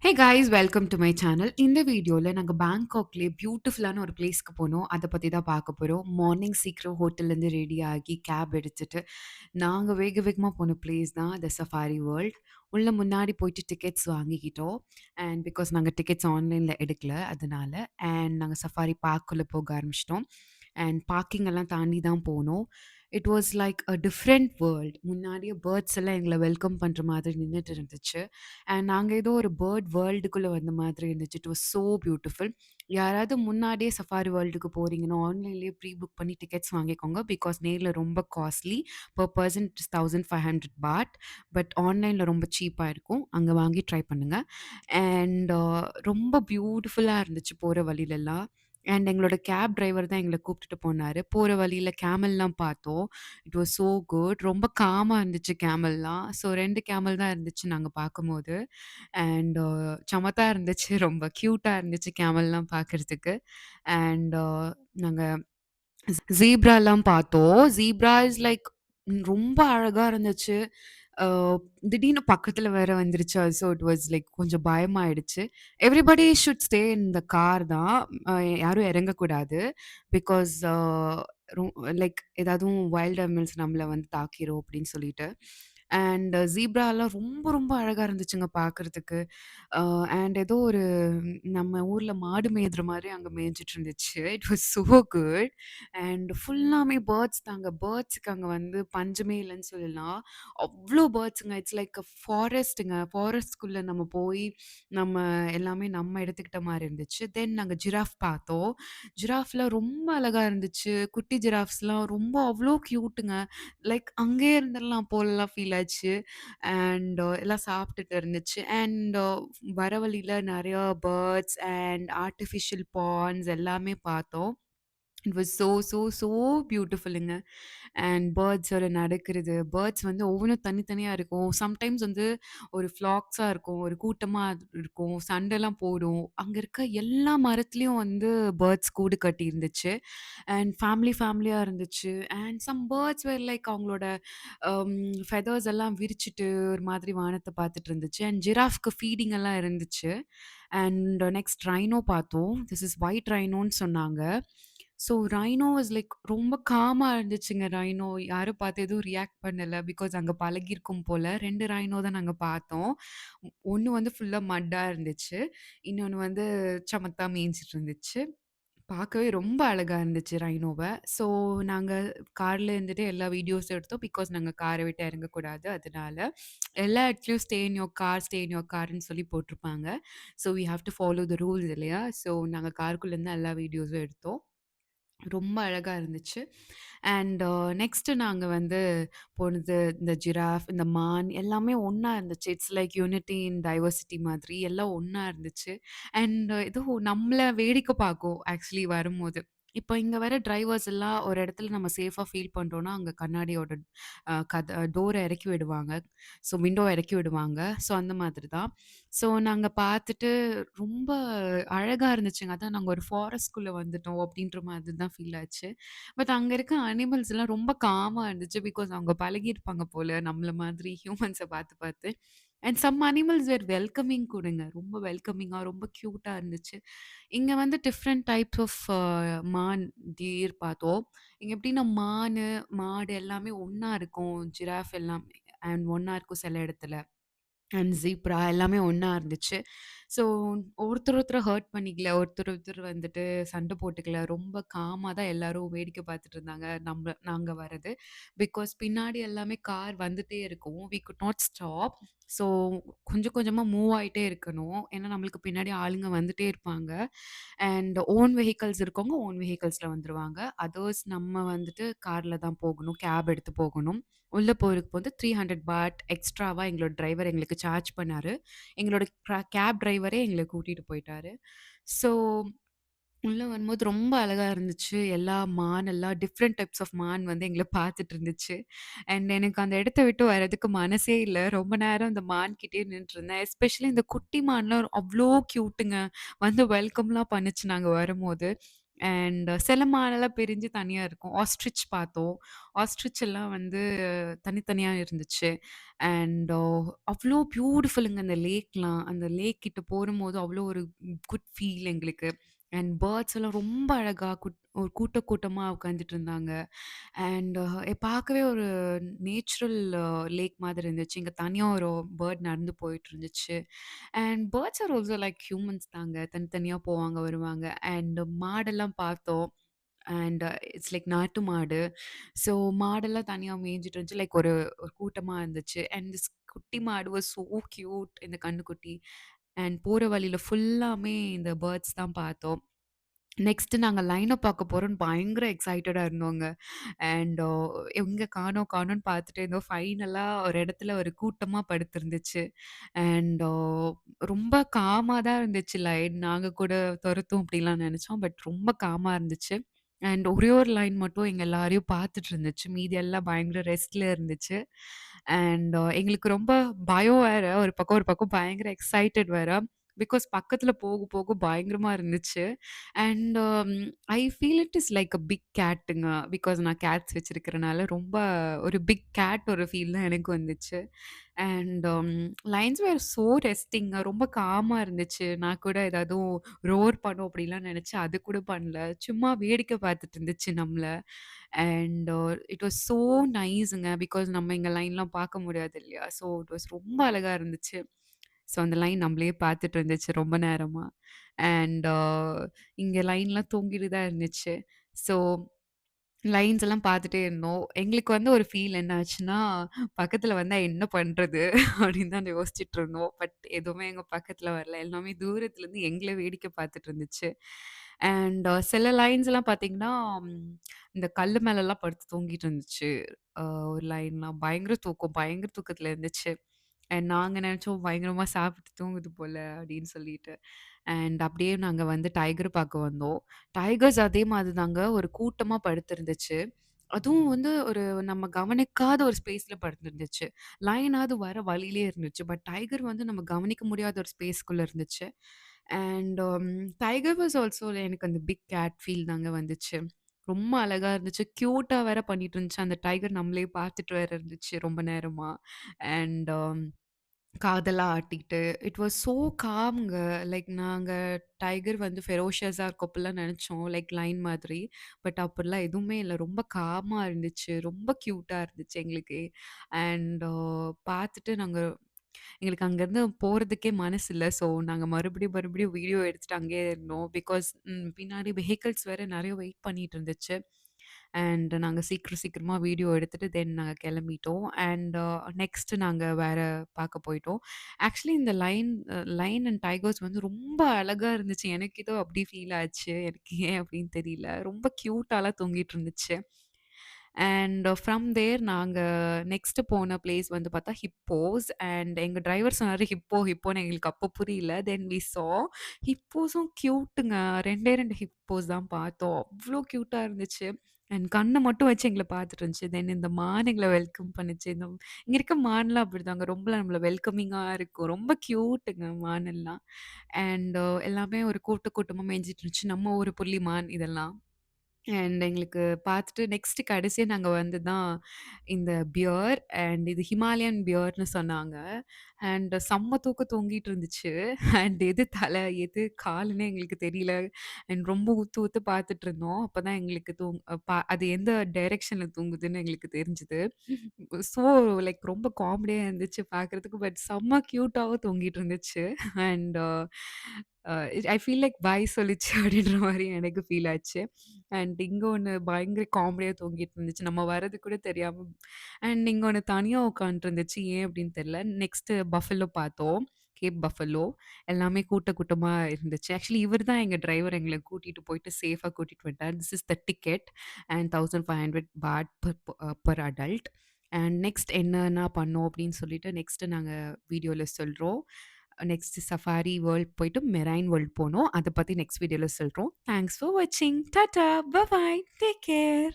Hey guys welcome to my channel. இந்த வீடியோல நாங்க பேங்காக்லயே பியூட்டிஃபுல்லான ஒரு பிளேஸ்க்கு போனோம். அத பத்தி தான் பார்க்க போறோம். மார்னிங் சீக்கிரம் ஹோட்டல்லேருந்து ரெடி ஆகி கேப் எடுத்துட்டு, நாங்க வேக வேகமா போன பிளேஸ் தான் த சஃபாரி வேர்ல்ட். உள்ள முன்னாடி போயிட்டு டிக்கெட்ஸ் வாங்கிக்கிட்டோம். அண்ட் பிகாஸ் நாங்க டிக்கெட்ஸ் ஆன்லைன்ல எடுக்கல அதனால. அண்ட் நாங்க சஃபாரி பார்க்குள்ள போக ஆரம்பிச்சிட்டோம். அண்ட் பார்க்கிங் எல்லாம் தாண்டி தான் போனோம். It was like a different world. முன்னாடியே பேர்ட்ஸ் எல்லாம் எங்கள வெல்கம் பண்ற மாதிரி நின்னுட்டு இருந்துச்சு. அண்ட் நாங்க ஏதோ ஒரு பேர்ட் வேர்ல்டுக்குள்ள வந்த மாதிரி இருந்துச்சு. It was so beautiful. யாராவது முன்னாடியே சஃபாரி வேர்ல்டுக்கு போறீங்கன்னா, ஆன்லைன்லேயே ப்ரீ புக் பண்ணி டிக்கெட்ஸ் வாங்கிக்கோங்க. பிகாஸ் நேர்ல ரொம்ப costly. Per person it is 1500 baht. But ஆன்லைன்ல ரொம்ப சீப்பா இருக்கும். அங்க வாங்கி ட்ரை பண்ணுங்க. அண்ட் ரொம்ப பியூட்டிஃபுல்லா இருந்துச்சு போற வழிலலாம். அண்ட் எங்களோட கேப் டிரைவர் தான் எங்கள கூப்ட்டுட்டு போனாரு. போற வழியில கேமல்லாம் பார்த்தோம். It was so good. ரொம்ப காமா இருந்துச்சு கேமல்லாம். ஸோ 2 கேமல் தான் இருந்துச்சு நாங்க பார்க்கும்போது. அண்ட் சமத்தா இருந்துச்சு. ரொம்ப கியூட்டா இருந்துச்சு கேமல்லாம் பார்க்கறதுக்கு. அண்ட் நாங்க ஜீப்ராலாம் பார்த்தோம். ஜீப்ரா இஸ் லைக் ரொம்ப அழகா இருந்துச்சு. அ திடீர்னு பக்கத்துல வேற வந்துருச்சு. ஸோ இட் வாஸ் லைக் கொஞ்சம் பயமாயிடுச்சு. Everybody should stay in the car தான். அ யாரும் இறங்கக்கூடாது. பிகாஸ் ரொ லைக் ஏதாதும் வைல்ட் அனிமல்ஸ் நம்மள வந்து தாக்கிரும் அப்படின்னு சொல்லிட்டு. அண்ட் ஜீப்ராலாம் ரொம்ப ரொம்ப அழகா இருந்துச்சுங்க பார்க்கறதுக்கு. அ அண்ட் ஏதோ ஒரு நம்ம ஊர்ல மாடு மேய்ற மாரி அங்க மேய்ஞ்சுட்டு இருந்துச்சு. It was so good. And ஃபுல்லாமே பேர்ட்ஸ் தாங்க. பேர்ட்ஸ்க்கு அங்க வந்து பஞ்சமே இல்லன்னு சொல்லலாம். அவ்ளோ பேர்ட்ஸுங்க. இட்ஸ் லைக் அ ஃபாரஸ்ட்டுங்க. ஃபாரஸ்ட்குள்ள நம்ம போய் நம்ம எல்லாமே நம்ம எடுத்துக்கிட்ட மாரி இருந்துச்சு. தென் நாங்க ஜிராஃப் பார்த்தோம். ஜிராஃப்லாம் ரொம்ப அழகா இருந்துச்சு. குட்டி ஜிராஃப்ஸ்லாம் ரொம்ப அவ்ளோ கியூட்டுங்க. லைக் அங்கேயே இருந்துரலாம் போலலாம் ஃபீல் ஆச்சு. அண்ட் எல்லாம் சாப்பிட்டுட்டு இருந்துச்சு. அண்ட் வர வழியில நெறையா பேர்ட்ஸ் அண்ட் ஆர்ட்டிஃபிஷியல் பாண்ட்ஸ் எல்லாமே பார்த்தோம். இட் வாஸ் சோ பியூட்டிஃபுல்லுங்க. அண்ட் பேர்ட்ஸோட நடக்கிறது. பேர்ட்ஸ் வந்து ஒவ்வொன்னும் தனித்தனியா இருக்கும். சம்டைம்ஸ் வந்து ஒரு ஃப்ளாக்ஸா இருக்கும். ஒரு கூட்டமா இருக்கும். சண்டைலாம் போடும். அங்க இருக்க எல்லா மரத்துலயும் வந்து பேர்ட்ஸ் கூடு கட்டி இருந்துச்சு. அண்ட் ஃபேமிலியா இருந்துச்சு. And some birds were like அவங்களோட அம் ஃபெதர்ஸ் எல்லாம் விரிச்சுட்டு ஒரு மாதிரி வானத்த பார்த்துட்டு இருந்துச்சு. அண்ட் ஜிராஃப்க்கு ஃபீடிங் எல்லாம் இருந்துச்சு. அண்ட் நெக்ஸ்ட் ரைனோ பார்த்தோம். திஸ் இஸ் ஒயிட் ரைனோன்னு சொன்னாங்க. ஸோ ரைனோ இஸ் லைக் ரொம்ப காமா இருந்துச்சுங்க ரைனோ. யாரும் பார்த்து எதுவும் ரியாக்ட் பண்ணல. பிகாஸ் அங்க பழகியிருக்கும் போல. 2 ரைனோ தான் நாங்க பார்த்தோம். ஒண்ணு வந்து ஃபுல்லா மட்டா இருந்துச்சு. இன்னொன்னு வந்து சமத்தா மேய்ஞ்சிட்டு இருந்துச்சு. பார்க்கவே ரொம்ப அழகா இருந்துச்சு ரைனோவ. ஸோ நாங்க கார்ல இருந்துட்டு எல்லா வீடியோஸும் எடுத்தோம். பிகாஸ் நாங்க கார விட்டு இறங்கக்கூடாது. அதனால. எல்லா இடத்துலயும் ஸ்டே இன் யோர் கார்ன்னு சொல்லி போட்டிருப்பாங்க. So we have to follow the rules இல்லையா? ஸோ நாங்க காருக்குள்ள இருந்து எல்லா வீடியோஸும் எடுத்தோம். ரொம்ப அழகா இருந்துச்சு. அண்ட் நெக்ஸ்ட்டு நாங்க வந்து போனது இந்த ஜிராஃப், இந்த மான் எல்லாமே ஒண்ணா இருந்துச்சு. It's like unity in diversity மாதிரி எல்லாம் ஒண்ணா இருந்துச்சு. அண்ட் ஏதோ நம்மள வேடிக்கை பார்க்கும் ஆக்சுவலி வரும்போது. இப்போ இங்க வர டிரைவர்ஸ் எல்லாம் ஒரு இடத்துல நம்ம சேஃபா ஃபீல் பண்றோம்னா, அங்க கண்ணாடியோட டோர இறக்கி விடுவாங்க. ஸோ விண்டோவ இறக்கி விடுவாங்க. ஸோ அந்த மாதிரி தான். ஸோ நாங்க பார்த்துட்டு ரொம்ப அழகா இருந்துச்சுங்க. அதான் நாங்க ஒரு ஃபாரஸ்ட்குள்ள வந்துட்டோம் அப்டின்ற மாதிரி தான் ஃபீல் ஆச்சு. பட் அங்க இருக்க அனிமல்ஸ் எல்லாம் ரொம்ப காமா இருந்துச்சு. பிகாஸ் அவங்க பழகியிருப்பாங்க போல நம்மள மாதிரி ஹியூமன்ஸ பார்த்து பார்த்து. And some animals were welcoming கூடங்க. ரொம்ப வெல்கமிங்கா ரொம்ப கியூட்டா இருந்துச்சு. இங்க வந்து டிஃபரண்ட் டைப்ஸ் ஆஃப் மான், டீர் பார்த்தோம். இங்க எப்படின்னா மானு, மாடு எல்லாமே ஒண்ணா இருக்கும். ஜிராஃப் எல்லாமே அண்ட் ஒண்ணா இருக்கும் சில இடத்துல. அண்ட் ஜீப்ரா எல்லாமே ஒண்ணா இருந்துச்சு. ஸோ ஒருத்தர ஹர்ட் பண்ணிக்கல. ஒருத்தர் வந்துட்டு சண்டை போட்டுக்கல. ரொம்ப காமா தான் எல்லாரும் வேடிக்கை பார்த்துட்டு இருந்தாங்க. நாங்க வரது. பிகாஸ் பின்னாடி எல்லாமே கார் வந்துட்டே இருக்கும். We could not stop. So கொஞ்சம் கொஞ்சமா மூவ் ஆயிட்டே இருக்கணும். ஏன்னா நம்மளுக்கு பின்னாடி ஆளுங்க வந்துட்டே இருப்பாங்க. அண்ட் ஓன் வெஹிக்கிள்ஸ் இருக்கவங்க ஓன் வெஹிக்கிள்ஸ்ல வந்துருவாங்க. அதர்ஸ் நம்ம வந்துட்டு கார்ல தான் போகணும். கேப் எடுத்து போகணும். உள்ள போறதுக்கு வந்து 300 பாட் எக்ஸ்ட்ராவா எங்களோட டிரைவர் எங்களுக்கு சார்ஜ் பண்ணாரு. எங்களோட கேப் டிரைவரே எங்கள கூட்டிட்டு போயிட்டாரு. ஸோ உள்ள வரும்போது ரொம்ப அழகா இருந்துச்சு. எல்லா மான் எல்லாம் டிஃபரண்ட் டைப்ஸ் ஆஃப் மான் வந்து எங்கள பார்த்துட்டு இருந்துச்சு. அண்ட் எனக்கு அந்த இடத்த விட்டு வரதுக்கு மனசே இல்ல. ரொம்ப நேரம் அந்த மான் கிட்டயே நின்னுட்டுருந்தேன். எஸ்பெஷலி இந்த குட்டி மான்லாம் அவ்ளோ கியூட்டுங்க. வந்து வெல்கம்லாம் பண்ணுச்சு நாங்க வரும்போது. அண்ட் சில மானெல்லாம் பிரிஞ்சு தனியா இருக்கும். ஆஸ்ட்ரிச் பார்த்தோம். ஆஸ்ட்ரிச் எல்லாம் வந்து தனித்தனியா இருந்துச்சு. அண்ட் அவ்ளோ பியூட்டிஃபுல்லுங்க அந்த லேக்லாம். அந்த லேக் கிட்ட போரும்போது அவ்ளோ ஒரு குட் ஃபீல் எங்களுக்கு. அண்ட் பேர்ட்ஸ் எல்லாம் ரொம்ப அழகா ஒரு கூட்டமா உட்காந்துட்டு இருந்தாங்க. அண்ட் பார்க்கவே ஒரு நேச்சுரல் லேக் மாதிரி இருந்துச்சு. இங்க தனியா ஒரு பேர்ட் நடந்து போயிட்டு இருந்துச்சு. And birds are also like humans தாங்க. தனித்தனியா போவாங்க, வருவாங்க. அண்ட் மாடெல்லாம் பார்த்தோம். அண்ட் இட்ஸ் லைக் நாட்டு மாடு. ஸோ மாடெல்லாம் தனியா மேய்ஞ்சுட்டு இருந்துச்சு. லைக் ஒரு ஒரு கூட்டமா இருந்துச்சு. அண்ட் திஸ் குட்டி மாடு வாஸ் சோ கியூட் இந்த கன்னுக்குட்டி. அண்ட் போற வழியில ஃபுல்லாமே இந்த பேர்ட்ஸ் தான் பார்த்தோம். நெக்ஸ்ட்டு நாங்க லைன பார்க்க போறோம்ன்னு பயங்கர எக்ஸைட்டடா இருந்தோங்க. அண்ட் எங்க காணோம் காணோம்ன்னு பார்த்துட்டே இருந்தோம். ஃபைனலா ஒரு இடத்துல ஒரு கூட்டமா படுத்திருந்துச்சு. அண்ட் ரொம்ப காமா தான் இருந்துச்சு லைன். நாங்க கூட தொரத்தும் அப்படிலாம் நெனச்சோம். பட் ரொம்ப காமா இருந்துச்சு. அண்ட் ஒரே ஒரு லைன் மட்டும் எங்க எல்லாரையும் பார்த்துட்டு இருந்துச்சு. மீதி எல்லாம் பயங்கர ரெஸ்ட்ல இருந்துச்சு. அண்ட் எங்களுக்கு ரொம்ப பயம் வேற. ஒரு பக்கம் பயங்கர எக்ஸைட்டட் வேற. பிகாஸ் பக்கத்துல போக போக பயங்கரமா இருந்துச்சு. And I feel it is like a big கேட்டுங்க. பிகாஸ் நான் கேட்ஸ் வச்சிருக்கிறனால ரொம்ப ஒரு பிக் கேட் ஒரு ஃபீல் தான் எனக்கு வந்துச்சு. அண்ட் லைன்ஸ் வேர் சோ ரெஸ்டிங்கா ரொம்ப காமா இருந்துச்சு. நான் கூட ஏதாதும் ரோர் பண்ணும் அப்படிலாம் நெனச்சேன். அது கூட பண்ணல. சும்மா வேடிக்கை பார்த்துட்டு இருந்துச்சு நம்மள. அண்ட் இட் வாஸ் சோ நைஸ்ங்க. பிகாஸ் நம்ம இங்க லைன்லாம் பார்க்க முடியாது இல்லையா? ஸோ இட் வாஸ் ரொம்ப அழகா இருந்துச்சு. ஸோ அந்த லைன் நம்மளயே பார்த்துட்டு இருந்துச்சு ரொம்ப நேரமா. அண்ட் இங்க லைன்லாம் தொங்கிட்டு தான் இருந்துச்சு. ஸோ லைன்ஸ் எல்லாம் பார்த்துட்டே இருந்தோம். எங்களுக்கு வந்து ஒரு ஃபீல் என்ன ஆச்சுன்னா, பக்கத்துல வந்தா என்ன பண்றது? அப்படின்னு தான் யோசிச்சுட்டு இருந்தோம். பட் எதுவுமே எங்க பக்கத்துல வரல. எல்லாமே தூரத்துலருந்து எங்கள வேடிக்கை பார்த்துட்டு இருந்துச்சு. அண்ட் சில லைன்ஸ்லாம் பார்த்தீங்கன்னா, இந்த கல்லு மேலலாம் படுத்து தூங்கிட்டு இருந்துச்சு. ஒரு லைன்லாம் பயங்கர தூக்கம். பயங்கர தூக்கத்துல இருந்துச்சு. அண்ட் நாங்க நெனச்சோம் பயங்கரமா சாப்பிட்டு தூங்குது போல அப்படின்னு சொல்லிட்டு. அண்ட் அப்படியே நாங்க வந்து டைகர் பார்க்க வந்தோம். டைகர்ஸ் அதே மாதிரி தாங்க ஒரு கூட்டமா படுத்திருந்துச்சு. அதுவும் வந்து ஒரு நம்ம கவனிக்காத ஒரு ஸ்பேஸ்ல படுத்திருந்துச்சு. லயனாவது வர வழியிலேயே இருந்துச்சு. பட் டைகர் வந்து நம்ம கவனிக்க முடியாத ஒரு ஸ்பேஸ்க்குள்ள இருந்துச்சு. அண்ட் டைகர் வாஸ் ஆல்சோ எனக்கு அந்த பிக் கேட் ஃபீல் தாங்க வந்துச்சு. ரொம்ப அழகா இருந்துச்சு. கியூட்டா வேற பண்ணிட்டு இருந்துச்சு. அந்த டைகர் நம்மளயே பார்த்துட்டு வேற இருந்துச்சு ரொம்ப நேரமா. அண்ட் காதெல்லாம் ஆட்டிக்கிட்டு, இட் வாஸ் சோ காம்ங்க. லைக் நாங்க டைகர் வந்து ஃபெரோஷியஸா இருக்கும் அப்டிலாம் நெனச்சோம். லைக் லயன் மாதிரி. பட் அப்படிலாம் எதுவுமே இல்ல. ரொம்ப காமா இருந்துச்சு. ரொம்ப கியூட்டா இருந்துச்சு எங்களுக்கு. அண்ட் பார்த்துட்டு எங்களுக்கு அங்கருந்து போறதுக்கே மனசு இல்ல. ஸோ நாங்க மறுபடியும் வீடியோ எடுத்துட்டு அங்கேயே இருந்தோம். பிகாஸ் பின்னாடி வெஹிக்கிள்ஸ் வேற நெறைய வெயிட் பண்ணிட்டு இருந்துச்சு. அண்ட் நாங்க சீக்கிரமா வீடியோ எடுத்துட்டு நாங்க கெளம்பிட்டோம். அண்ட் நெக்ஸ்ட் நாங்க வேற பாக்க போயிட்டோம். ஆக்சுவலி இந்த லயன் அண்ட் டைகர்ஸ் வந்து ரொம்ப அழகா இருந்துச்சு. எனக்கு ஏதோ அப்படி ஃபீல் ஆச்சு. எனக்கு ஏன் அப்படின்னு தெரியல. ரொம்ப கியூட்டாலாம் தொங்கிட்டு இருந்துச்சு. அண்ட் ஃப்ரம் தேர் நாங்க நெக்ஸ்ட் போன பிளேஸ் வந்து பார்த்தா ஹிப்போஸ். அண்ட் எங்க டிரைவர் சொன்னாரு ஹிப்போன்னு எங்களுக்கு அப்போ புரியல. Then we saw ஹிப்போஸும் கியூட்டுங்க. 2 ஹிப்போஸ் தான் பார்த்தோம். அவ்ளோ கியூட்டா இருந்துச்சு. அண்ட் கண்ண மட்டும் வச்சு எங்கள பார்த்துட்டு இருந்துச்சு. தென் இந்த மான் எங்கள வெல்கம் பண்ணுச்சு. இங்க இருக்க மான்லாம் அப்படிதாங்க. ரொம்ப நம்மள வெல்கமிங்கா இருக்கும். ரொம்ப கியூட்டுங்க மானெல்லாம். அண்ட் எல்லாமே ஒரு கூட்டமா மேய்ஞ்சிட்டு இருந்துச்சு. நம்ம ஊரு புள்ளி மான் இதெல்லாம். அண்ட் எங்களுக்கு பார்த்துட்டு நெக்ஸ்ட் கடைசியா நாங்க வந்து தான் இந்த பியர் அண்ட் இது ஹிமாலயன் பியர்ன்னு சொன்னாங்க. அண்ட் செம்ம தூக்கம் தூங்கிட்டு இருந்துச்சு. அண்ட் எது தலை, எது காலுன்னே எங்களுக்கு தெரியல. அண்ட் ரொம்ப உத்து பார்த்துட்டு இருந்தோம். அப்பதான் எங்களுக்கு அது எந்த டைரக்ஷன்ல தூங்குதுன்னு எங்களுக்கு தெரிஞ்சது. ஸோ லைக் ரொம்ப காமெடியா இருந்துச்சு பார்க்கறதுக்கு. பட் செம்ம கியூட்டாவும் தூங்கிட்டு இருந்துச்சு. அண்ட் ஐ ஃபீல் லைக் பாய் சொல்லிச்சு அப்படின்ற மாரி எனக்கு ஃபீல் ஆச்சு. அண்ட் இங்க ஒண்ணு பயங்கர காமெடியா தூங்கிட்டு இருந்துச்சு. நம்ம வர்றது கூட தெரியாம. அண்ட் இங்க ஒண்ணு தனியா உட்காந்துருந்துச்சு. ஏன் அப்படின்னு தெரியல. நெக்ஸ்ட் பஃபலோ பார்த்தோம். Cape buffalo. எல்லாமே கூட்டமா இருந்துச்சு. ஆக்சுவலி இவர் தான் எங்க டிரைவர் எங்கள கூட்டிட்டு போயிட்டு சேஃபா கூட்டிட்டு வந்துட்டார். This is the ticket and 1500 baht per adult. And next என்னென்ன பண்ணோம் அப்படின்னு சொல்லிட்டு நெக்ஸ்ட் நாங்க வீடியோல சொல்றோம். நெக்ஸ்ட் சஃபாரி வேர்ல்ட் போயிட்டு மெரைன் வேர்ல்ட் போனோம். அத பத்தி நெக்ஸ்ட் வீடியோல சொல்றோம். தேங்க்ஸ் ஃபார் வாட்சிங். டாடா! Bye bye. Take care.